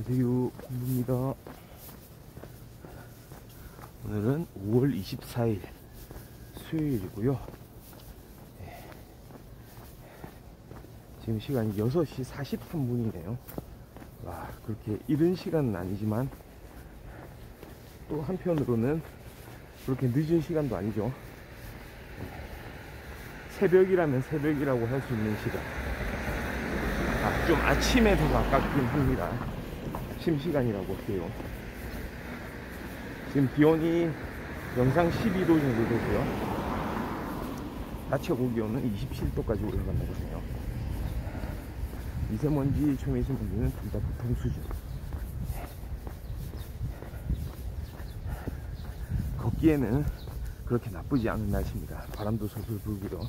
안녕하세요, 공부입니다. 오늘은 5월 24일 수요일이고요. 지금 시간이 6시 43분이네요 와, 그렇게 이른 시간은 아니지만 또 한편으로는 그렇게 늦은 시간도 아니죠. 새벽이라면 새벽이라고 할 수 있는 시간. 좀 아침에 더 가깝긴 합니다. 심시간이라고 해요. 지금 기온이 영상 12도 정도 되고요. 낮 최고 기온은 27도까지 올라간다고 해요. 미세먼지, 초미세먼지는 둘 다 보통 수준. 걷기에는 그렇게 나쁘지 않은 날씨입니다. 바람도 솔솔 불고요.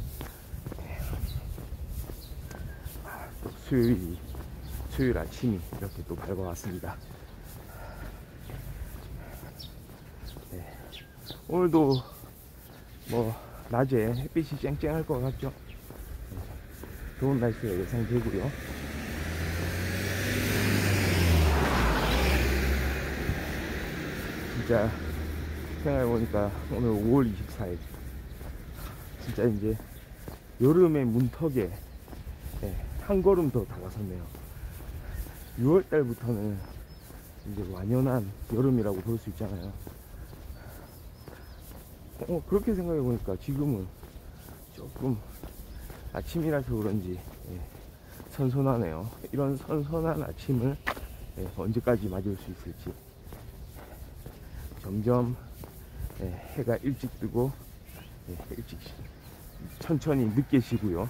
또 수요일 아침이 이렇게 또 밝아왔습니다. 오늘도 뭐 낮에 햇빛이 쨍쨍할 것 같죠. 좋은 날씨가 예상되고요. 진짜 생각해보니까 오늘 5월 24일 진짜 이제 여름의 문턱에 한 걸음 더 다가섰네요. 6월달부터는 이제 완연한 여름이라고 볼 수 있잖아요. 그렇게 생각해보니까 지금은 조금 아침이라서 그런지 선선하네요. 이런 선선한 아침을 언제까지 맞을 수 있을지. 점점 해가 일찍 뜨고 일찍 천천히 늦게 지고요.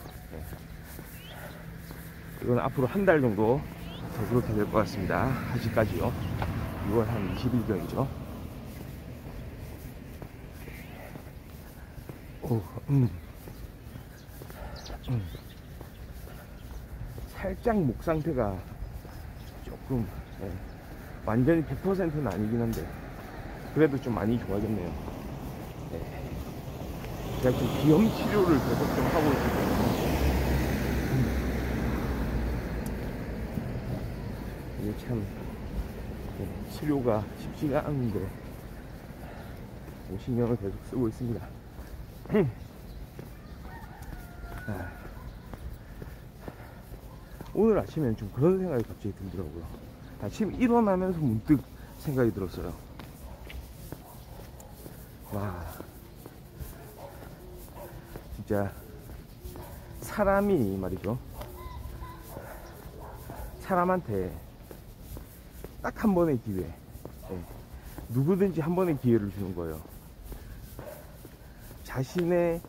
이건 앞으로 한 달 정도 더 그렇게 될 것 같습니다. 아직까지요. 6월 한 20일경이죠. 살짝 목 상태가 조금 완전히 100%는 아니긴 한데 그래도 좀 많이 좋아졌네요. 제가 지금 비염 치료를 계속 좀 하고 있기 때문에 이게 참 치료가 쉽지가 않은데 신경을 계속 쓰고 있습니다. 오늘 아침에는 좀 그런 생각이 갑자기 들더라고요. 아침 일어나면서 문득 생각이 들었어요. 와, 진짜 사람이 말이죠, 사람한테 딱 한 번의 기회, 누구든지 한 번의 기회를 주는 거예요. 자신의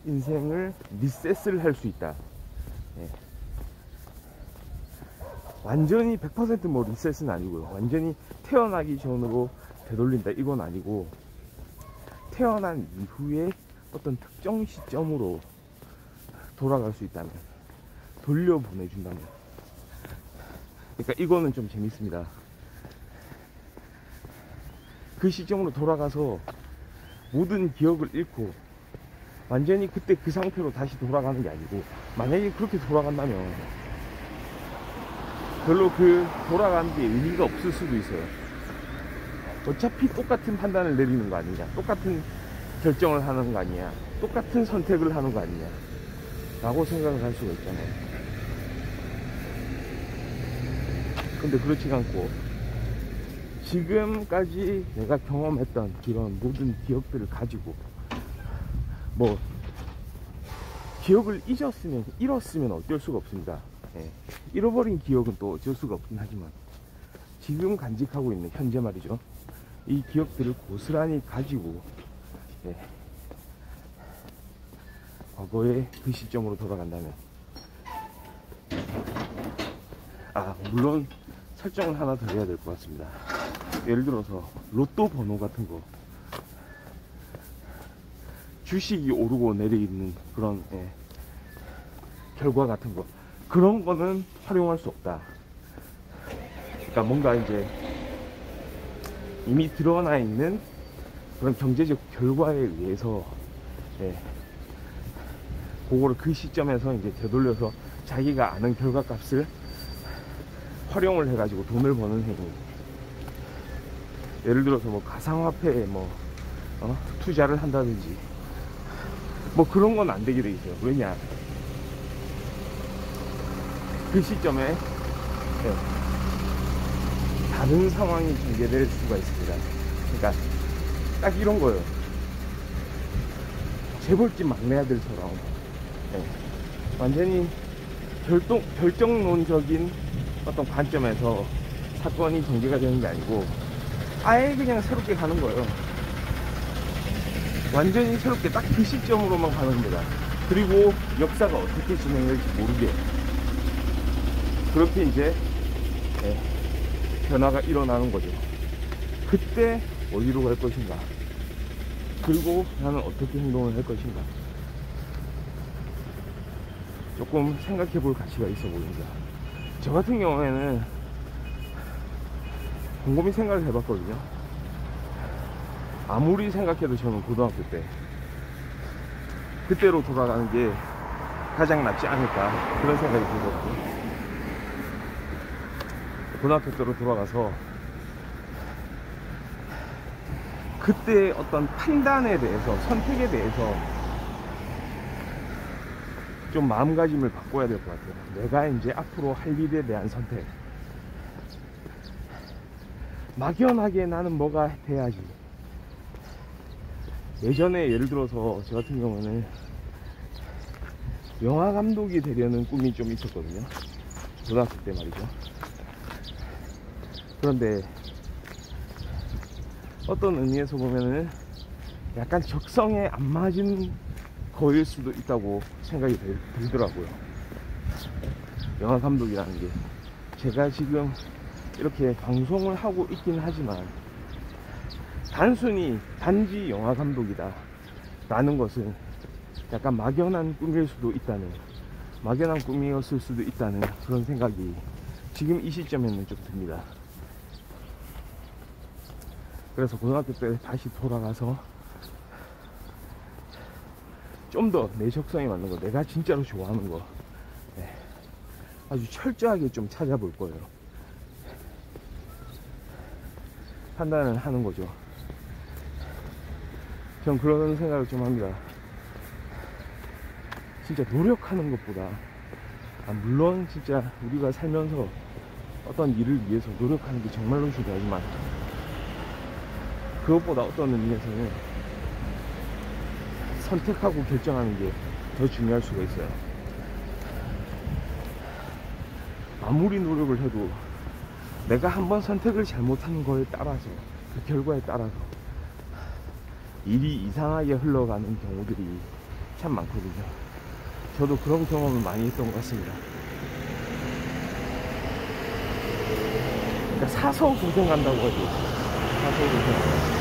인생을 리셋을 할 수 있다. 완전히 100% 뭐 리셋은 아니고요. 완전히 태어나기 전으로 되돌린다 이건 아니고, 태어난 이후에 어떤 특정 시점으로 돌아갈 수 있다면, 돌려보내준다면, 그러니까 이거는 좀 재밌습니다. 그 시점으로 돌아가서 모든 기억을 잃고 완전히 그때 그 상태로 다시 돌아가는 게 아니고, 만약에 그렇게 돌아간다면 별로 그 돌아가는 게 의미가 없을 수도 있어요. 어차피 똑같은 판단을 내리는 거 아니냐, 똑같은 결정을 하는 거 아니냐, 똑같은 선택을 하는 거 아니냐 라고 생각을 할 수가 있잖아요. 근데 그렇지가 않고 지금까지 내가 경험했던 이런 모든 기억들을 가지고, 뭐 기억을 잃었으면 어쩔 수가 없습니다. 잃어버린 기억은 또 어쩔 수가 없긴 하지만, 지금 간직하고 있는 현재 말이죠, 이 기억들을 고스란히 가지고 과거의 그 시점으로 돌아간다면, 물론 설정을 하나 더 해야 될 것 같습니다. 예를 들어서 로또 번호 같은 거, 주식이 오르고 내리는 그런 결과 같은 거, 그런 거는 활용할 수 없다. 그러니까 뭔가 이제 이미 드러나 있는 그런 경제적 결과에 의해서 그거를 그 시점에서 이제 되돌려서 자기가 아는 결과값을 활용을 해가지고 돈을 버는 행위, 예를 들어서 뭐 가상화폐에 뭐 투자를 한다든지 뭐 그런 건 안 되게 돼 있어요. 왜냐, 그 시점에 다른 상황이 전개될 수가 있습니다. 그러니까 딱 이런 거예요. 재벌집 막내 아들처럼 완전히 결정론적인 어떤 관점에서 사건이 전개가 되는 게 아니고 아예 그냥 새롭게 가는 거예요. 완전히 새롭게 딱 그 시점으로만 가는 겁니다. 그리고 역사가 어떻게 진행될지 모르게 그렇게 이제 변화가 일어나는 거죠. 그때 어디로 갈 것인가, 그리고 나는 어떻게 행동을 할 것인가, 조금 생각해 볼 가치가 있어 보입니다. 저 같은 경우에는 곰곰이 생각을 해봤거든요. 아무리 생각해도 저는 고등학교 때 그때로 돌아가는 게 가장 낫지 않을까, 그런 생각이 들거든요. 고등학교 때로 돌아가서 그때 어떤 판단에 대해서, 선택에 대해서 좀 마음가짐을 바꿔야 될 것 같아요. 내가 이제 앞으로 할 일에 대한 선택, 막연하게 나는 뭐가 돼야지. 예전에 예를 들어서 저 같은 경우는 영화 감독이 되려는 꿈이 좀 있었거든요. 고등학교 때 말이죠. 그런데 어떤 의미에서 보면은 약간 적성에 안 맞은 거일 수도 있다고 생각이 들더라고요. 영화 감독이라는 게 제가 지금 이렇게 방송을 하고 있긴 하지만 단지 영화 감독이다 라는 것은 약간 막연한 꿈이었을 수도 있다는 그런 생각이 지금 이 시점에는 좀 듭니다. 그래서 고등학교 때 다시 돌아가서 좀 더 내 적성에 맞는 거, 내가 진짜로 좋아하는 거 아주 철저하게 좀 찾아볼 거예요. 판단을 하는 거죠. 전 그런 생각을 좀 합니다. 진짜 노력하는 것보다, 물론 진짜 우리가 살면서 어떤 일을 위해서 노력하는 게 정말로 중요하지만 그것보다 어떤 의미에서는 선택하고 결정하는 게 더 중요할 수가 있어요. 아무리 노력을 해도 내가 한번 선택을 잘못한 거에 따라서, 그 결과에 따라서 일이 이상하게 흘러가는 경우들이 참 많거든요. 저도 그런 경험을 많이 했던 것 같습니다. 그러니까 사서 고생한다고 하죠. 사서 고생.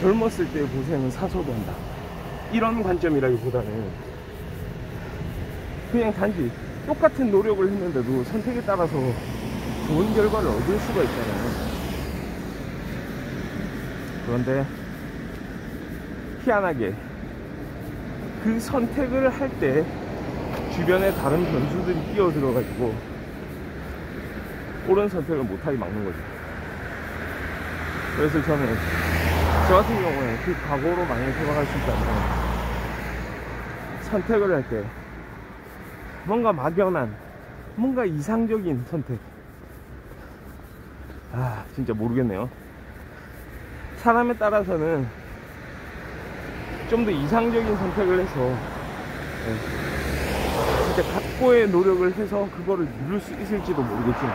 젊었을 때 고생은 사서도 한다, 이런 관점이라기보다는 그냥 단지 똑같은 노력을 했는데도 선택에 따라서 좋은 결과를 얻을 수가 있잖아요. 그런데 희한하게 그 선택을 할 때 주변에 다른 변수들이 끼어들어 가지고 옳은 선택을 못하게 막는 거죠. 그래서 저는 저 같은 경우에 그 각오로 만약에 돌아갈 수 있다면 선택을 할 때 뭔가 막연한, 뭔가 이상적인 선택, 진짜 모르겠네요. 사람에 따라서는 좀 더 이상적인 선택을 해서 진짜 각고의 노력을 해서 그거를 누릴 수 있을지도 모르겠지만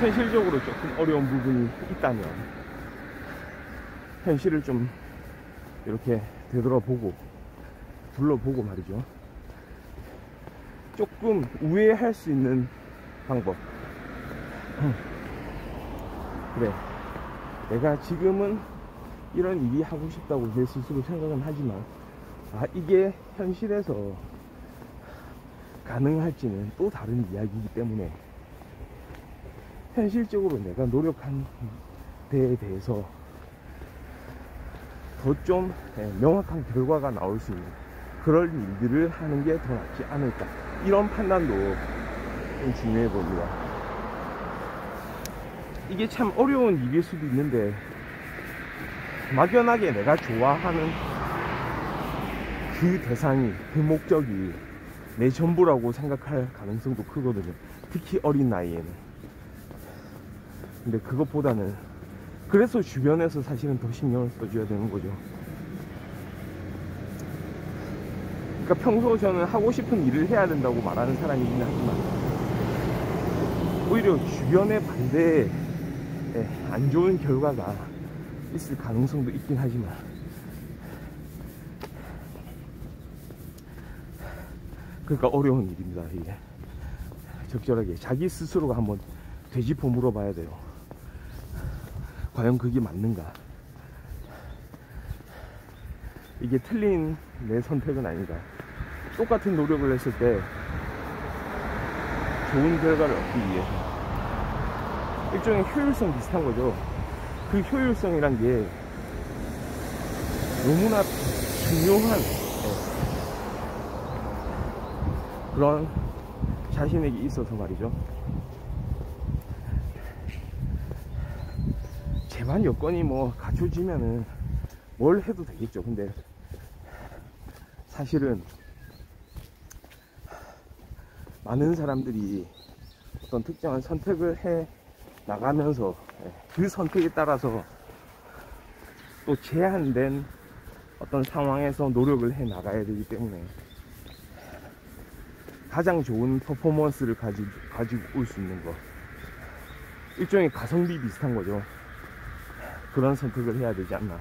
현실적으로 조금 어려운 부분이 있다면 현실을 좀 이렇게 되돌아보고 둘러보고 말이죠, 조금 우회할 수 있는 방법. 그래, 내가 지금은 이런 일이 하고 싶다고 내 스스로 생각은 하지만 이게 현실에서 가능할지는 또 다른 이야기이기 때문에 현실적으로 내가 노력한 데에 대해서 더 좀 명확한 결과가 나올 수 있는 그럴 일들을 하는 게 더 낫지 않을까, 이런 판단도 좀 중요해 봅니다. 이게 참 어려운 일일 수도 있는데 막연하게 내가 좋아하는 그 대상이, 그 목적이 내 전부라고 생각할 가능성도 크거든요. 특히 어린 나이에는. 근데 그것보다는, 그래서 주변에서 사실은 더 신경을 써줘야 되는 거죠. 그러니까 평소 저는 하고 싶은 일을 해야 된다고 말하는 사람이긴 하지만 오히려 주변의 반대에 안 좋은 결과가 있을 가능성도 있긴 하지만, 그러니까 어려운 일입니다. 이게 적절하게 자기 스스로가 한번 되짚어 물어봐야 돼요. 과연 그게 맞는가? 이게 틀린 내 선택은 아니다. 똑같은 노력을 했을 때 좋은 결과를 얻기 위해서 일종의 효율성 비슷한 거죠. 그 효율성이란 게 너무나 중요한 그런 자신에게 있어서 말이죠. 제만 여건이 뭐 갖춰지면은 뭘 해도 되겠죠. 근데 사실은 많은 사람들이 어떤 특정한 선택을 해 나가면서 그 선택에 따라서 또 제한된 어떤 상황에서 노력을 해 나가야 되기 때문에 가장 좋은 퍼포먼스를 가지고 올 수 있는 거, 일종의 가성비 비슷한 거죠. 그런 선택을 해야 되지 않나.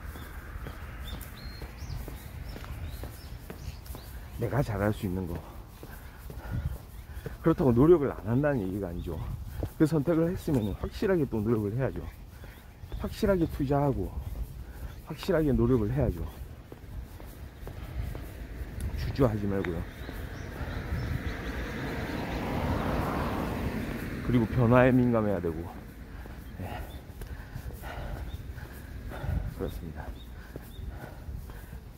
내가 잘할 수 있는 거. 그렇다고 노력을 안 한다는 얘기가 아니죠. 그 선택을 했으면 확실하게 또 노력을 해야죠. 확실하게 투자하고 확실하게 노력을 해야죠. 주저하지 말고요. 그리고 변화에 민감해야 되고. 그렇습니다.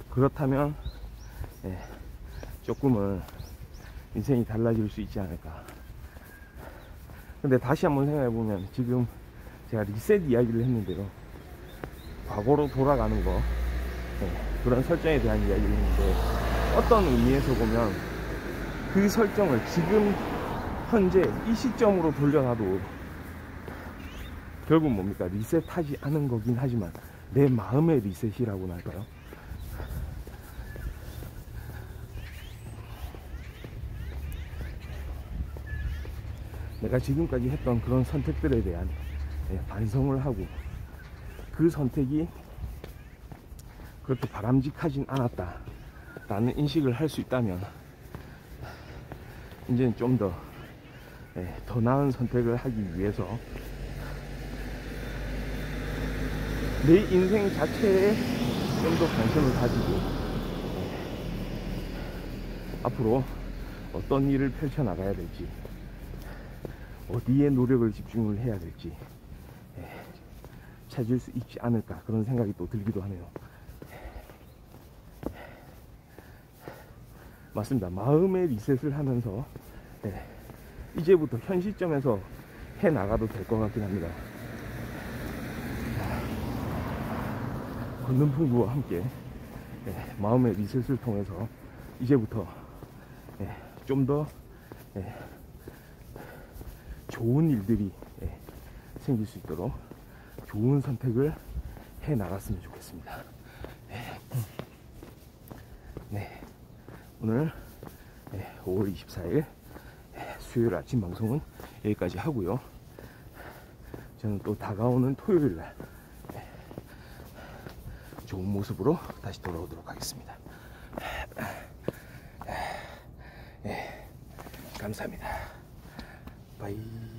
그렇다면 조금은 인생이 달라질 수 있지 않을까. 근데 다시 한번 생각해보면, 지금 제가 리셋 이야기를 했는데요, 과거로 돌아가는 거, 그런 설정에 대한 이야기를 했는데, 어떤 의미에서 보면 그 설정을 지금 현재 이 시점으로 돌려놔도 결국 뭡니까? 리셋하지 않은 거긴 하지만 내 마음의 리셋이라고나 할까요? 내가 지금까지 했던 그런 선택들에 대한 반성을 하고, 그 선택이 그렇게 바람직하진 않았다 라는 인식을 할 수 있다면, 이제는 좀 더 나은 선택을 하기 위해서 내 인생 자체에 좀 더 관심을 가지고 앞으로 어떤 일을 펼쳐나가야 될지, 어디에 노력을 집중을 해야 될지 찾을 수 있지 않을까, 그런 생각이 또 들기도 하네요. 맞습니다. 마음의 리셋을 하면서 이제부터 현 시점에서 해 나가도 될 것 같긴 합니다. 걷는 풍부와 함께 마음의 리셋을 통해서 이제부터 좀 더 좋은 일들이 생길 수 있도록 좋은 선택을 해 나갔으면 좋겠습니다. 네, 오늘 5월 24일 수요일 아침 방송은 여기까지 하고요. 저는 또 다가오는 토요일날 좋은 모습으로 다시 돌아오도록 하겠습니다. 감사합니다. 바이.